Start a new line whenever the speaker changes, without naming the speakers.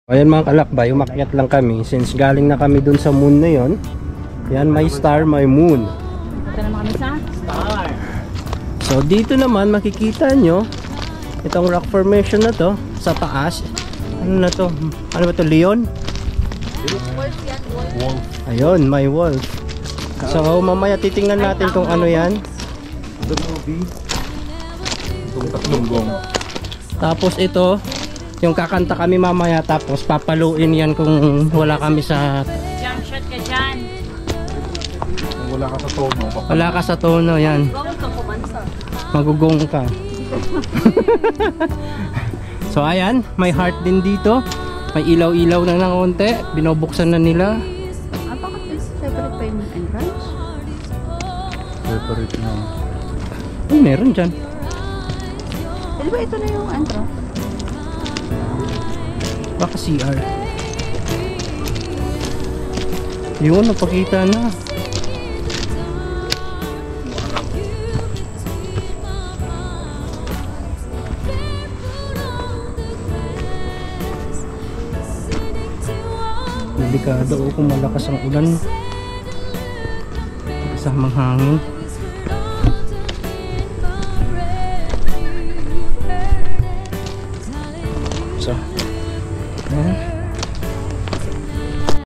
Ayan mga kalakbay, umakyat lang kami since galing na kami dun sa moon na yon. Yan, may star, may moon.
Ito naman kami sa star.
So dito naman makikita nyo itong rock formation na to sa taas. Ano na to? Ano ba to? Leon?
Wolf.
Ayun, may wolf. So mamaya titingnan natin kung ano yan.
The movie. Itong tatlong gong.
Tapos ito, yung kakanta kami mamaya, tapos papaluin yan kung wala kami sa...
Jump shot ka dyan.
Kung wala ka sa tono.
Wala ka sa tono, yan. Magugong ka. So ayan, may heart din dito. May ilaw-ilaw na ng konti. Binubuksan na nila.
Bakit is separate pa yung entrance?
Separate na.
Ay, meron dyan.
Di ba ito na yung entrance?
Baka CR. Yun, napakita na. Delikado kung malakas ang ulan. Kasamang hangin.